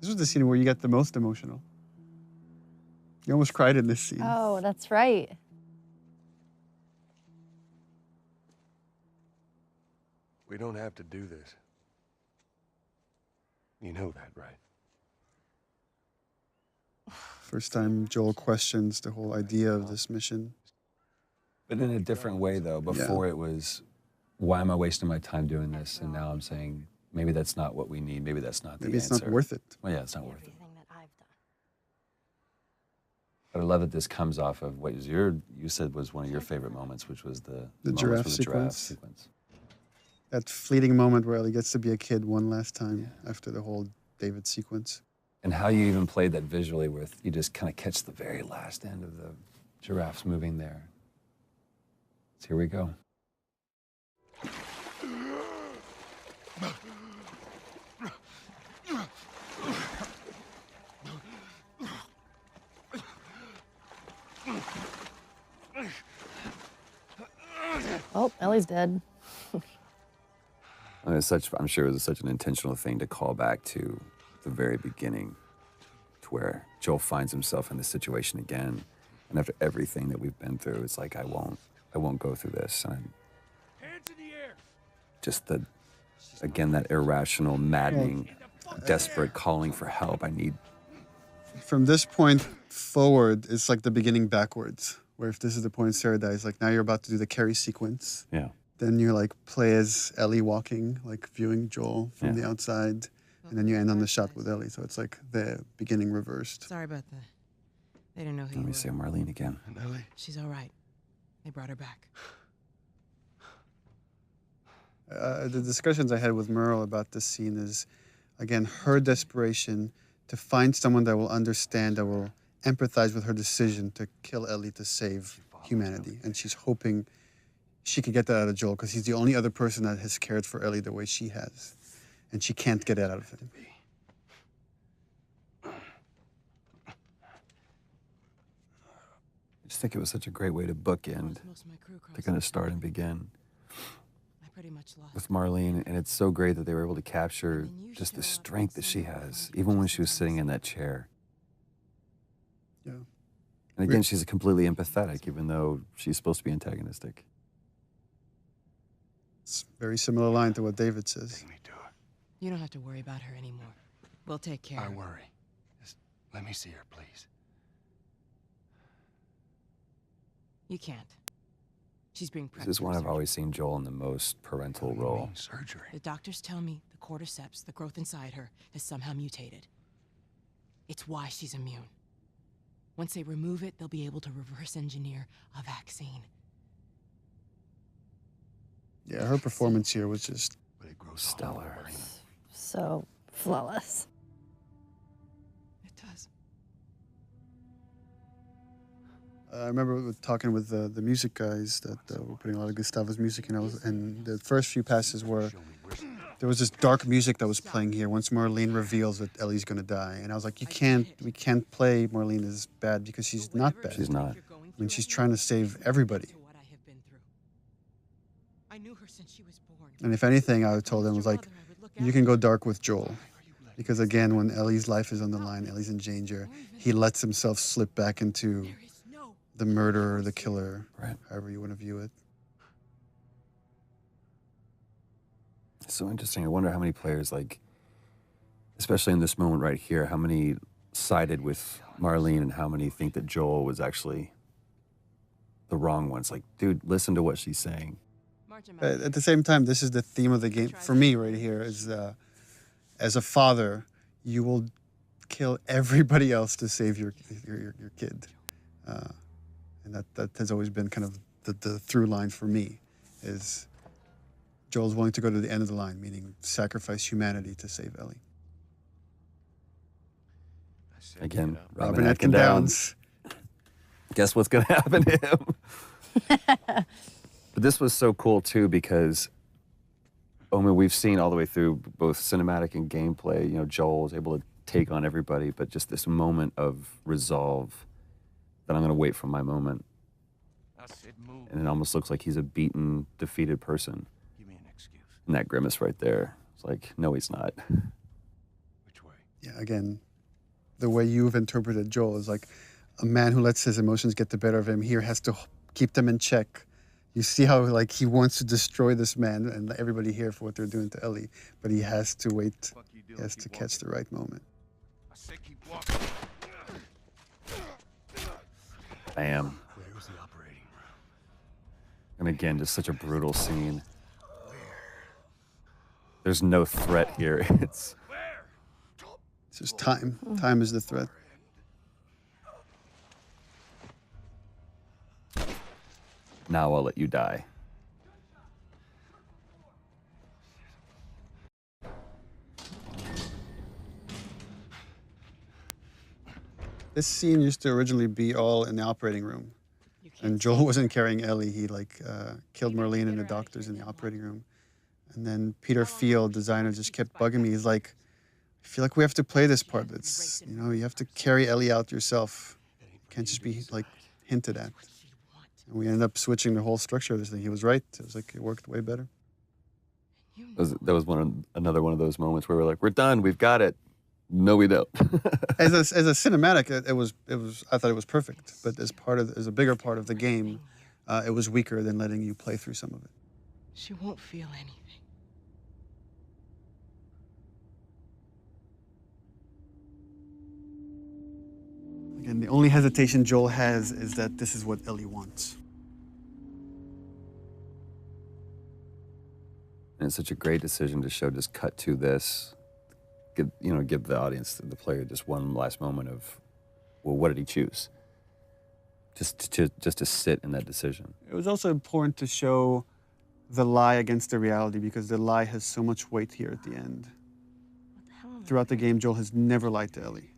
This was the scene where you got the most emotional. You almost cried in this scene. Oh, that's right. We don't have to do this. You know that, right? First time Joel questions the whole idea of this mission. But in a different way, though. Before it was, why am I wasting my time doing this? And now I'm saying, maybe that's not what we need. Maybe that's not the answer. Maybe it's not worth it. Well, yeah, it's not worth it. But I love that this comes off of what you said was one of your favorite moments, which was the giraffe sequence. That fleeting moment where Ellie gets to be a kid one last time after the whole David sequence. And how you even played that visually with, you just kind of catch the very last end of the giraffes moving there. So here we go. Oh, Ellie's dead. I mean, I'm sure it was such an intentional thing to call back to the very beginning, to where Joel finds himself in this situation again, and after everything that we've been through, it's like I won't go through this. And Hands in the air. just again, that irrational, maddening, desperate calling for help. I need. From this point forward, it's like the beginning backwards. Where if this is the point Sarah dies, like now you're about to do the Carrie sequence. Yeah. Then you're like play as Ellie walking, like viewing Joel from the outside, and then you end on the shot with Ellie. So it's like the beginning reversed. Sorry about that. They didn't know who Let me see Marlene again. And Ellie? She's all right. They brought her back. The discussions I had with Merle about this scene is, again, her desperation to find someone that will understand, that will empathize with her decision to kill Ellie to save humanity. And she's hoping she could get that out of Joel because he's the only other person that has cared for Ellie the way she has. And she can't get that out of him. I just think it was such a great way to bookend, to kind of start and begin with Marlene. And it's so great that they were able to capture just the strength that she has, even when she was sitting in that chair. Yeah. And again, she's completely empathetic, even though she's supposed to be antagonistic. It's a very similar line to what David says. Take me to her. You don't have to worry about her anymore. We'll take care of her. I worry. Just let me see her, please. You can't. She's being prepped. This is one I've always seen Joel in the most parental role. Surgery. The doctors tell me the cordyceps, the growth inside her, has somehow mutated. It's why she's immune. Once they remove it, they'll be able to reverse engineer a vaccine. Yeah, her performance here was just stellar. So flawless. It does. I remember talking with the music guys that were putting a lot of Gustavo's music in. And the first few passes were, there was this dark music that was playing here once Marlene reveals that Ellie's going to die. And I was like, we can't play Marlene as bad because she's not bad. She's not. I mean, she's trying to save everybody. And if anything, I told them, was like, you can go dark with Joel. Because again, when Ellie's life is on the line, Ellie's in danger, he lets himself slip back into the murderer, the killer, however you want to view it. It's so interesting. I wonder how many players, like, especially in this moment right here, how many sided with Marlene and how many think that Joel was actually the wrong one. It's like, dude, listen to what she's saying. At the same time, this is the theme of the game for me right here is as a father, you will kill everybody else to save your kid. And that has always been kind of the through line for me is Joel's willing to go to the end of the line, meaning sacrifice humanity to save Ellie. Again, Robin Atkin Downs. Guess what's going to happen to him? But this was so cool, too, because, I mean, we've seen all the way through both cinematic and gameplay, you know, Joel was able to take on everybody, but just this moment of resolve that I'm going to wait for my moment. And it almost looks like he's a beaten, defeated person. Give me an excuse. And that grimace right there, it's like, no, he's not. Which way? Yeah, again, the way you've interpreted Joel is like a man who lets his emotions get the better of him here has to keep them in check. You see how like he wants to destroy this man and everybody here for what they're doing to Ellie, but he has to wait. He has to catch the right moment. I said keep walking. Bam. Where was the operating room? And again, just such a brutal scene. There's no threat here. It's It's just time. Time is the threat. now I'll let you die. This scene used to originally be all in the operating room. And Joel wasn't carrying Ellie. He killed Marlene and the doctors in the operating room. And then Peter Field, designer, just kept bugging me. He's like, I feel like we have to play this part. It's, you have to carry Ellie out yourself. It can't just be like hinted at. And we ended up switching the whole structure of this thing. He was right. It was like, it worked way better. That was another one of those moments where we're like, we're done, we've got it. No, we don't. As a cinematic, it was. I thought it was perfect. But as a bigger part of the game, it was weaker than letting you play through some of it. She won't feel anything. Again, the only hesitation Joel has is that this is what Ellie wants. And it's such a great decision to show, just cut to this. Give the audience, the player, just one last moment of, well, what did he choose? Just to sit in that decision. It was also important to show the lie against the reality because the lie has so much weight here at the end. Throughout the game, Joel has never lied to Ellie.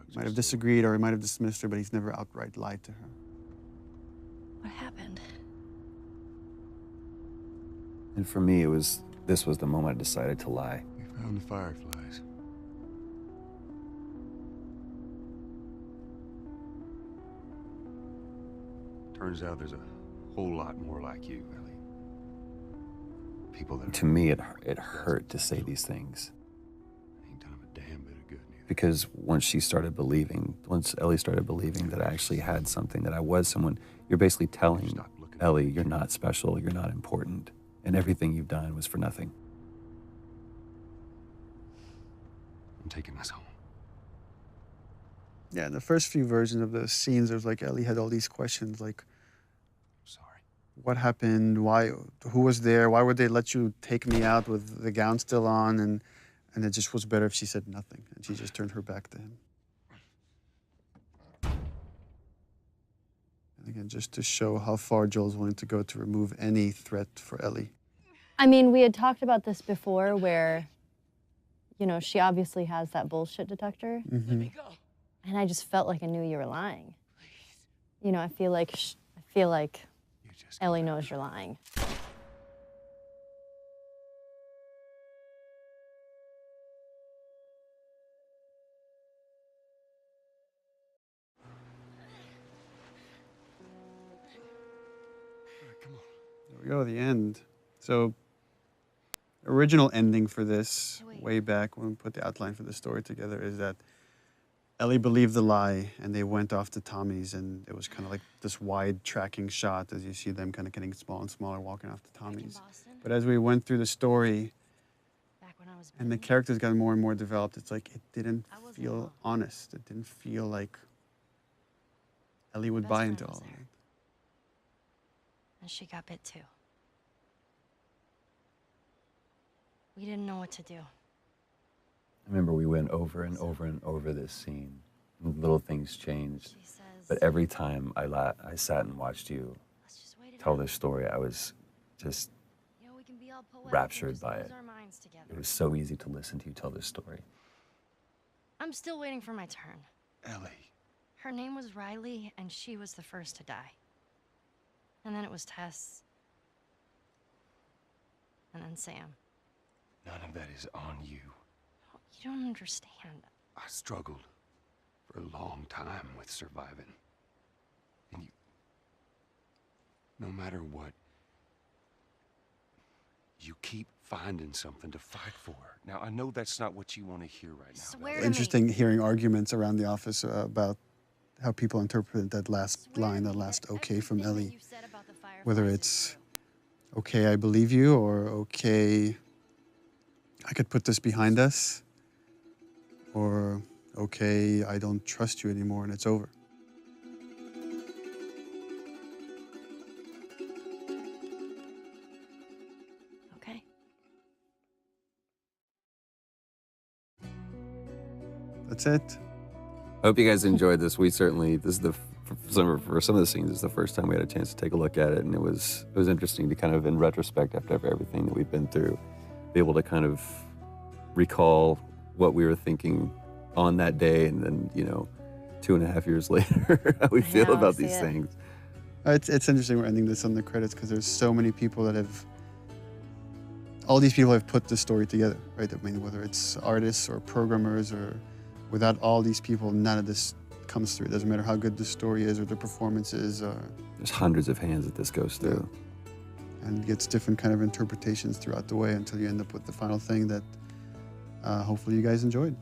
He might have disagreed or he might have dismissed her, but he's never outright lied to her. What happened? And for me, this was the moment I decided to lie. We found the fireflies. Turns out there's a whole lot more like you, Ellie. People that To me, it hurt to say these things. ain't done a damn bit of good neither. Because once Ellie started believing that I actually had something, that I was someone, you're basically telling Ellie, you're not special, you're not important, and everything you've done was for nothing. I'm taking us home. Yeah, in the first few versions of the scenes, there was like Ellie had all these questions like, I'm sorry. what happened? Why? Who was there? Why would they let you take me out with the gown still on? And it just was better if she said nothing and she just turned her back to him. And again, just to show how far Joel's willing to go to remove any threat for Ellie. I mean, we had talked about this before where, she obviously has that bullshit detector. Let me go. And I just felt like I knew you were lying. I feel like You just Ellie knows you're lying. All right, come on. There we go, the end. So, original ending for this, Wait. way back when we put the outline for the story together, is that Ellie believed the lie and they went off to Tommy's, and it was kind of like this wide tracking shot as you see them kind of getting smaller and smaller walking off to Tommy's. But as we went through the story Back when I was and the characters got more and more developed, it's like it didn't feel honest. It didn't feel like Ellie would best buy friend into was all of there. it. and she got bit too. We didn't know what to do. I remember we went over and over and over this scene. And little things changed. She says, But every time I sat and watched you let's just wait it tell out. this story, I was just, We can be all poetic and raptured just by lose it. our minds together. it was so easy to listen to you tell this story. I'm still waiting for my turn. Ellie. Her name was Riley, and she was the first to die. And then it was Tess. And then Sam. None of that is on you. You don't understand. I struggled for a long time with surviving. And no matter what, you keep finding something to fight for. Now, I know that's not what you want to hear right now. Swear to me. Interesting hearing arguments around the office about how people interpret that last line, that last okay from Ellie. Whether it's, okay, I believe you, or okay, I could put this behind us, or okay, I don't trust you anymore and it's over. Okay. That's it. I hope you guys enjoyed this. We certainly, this is for some of the scenes, it's the first time we had a chance to take a look at it, and it was interesting to kind of, in retrospect, after everything that we've been through, be able to kind of recall what we were thinking on that day, and then 2.5 years later, how we feel Yeah, about see these it. things. It's interesting we're ending this on the credits because there's so many people that have, all these people have put this story together, right? I mean, whether it's artists or programmers, or without all these people, none of this comes through. It doesn't matter how good the story is or the performance is. There's hundreds of hands that this goes through. And it gets different kind of interpretations throughout the way until you end up with the final thing that hopefully you guys enjoyed.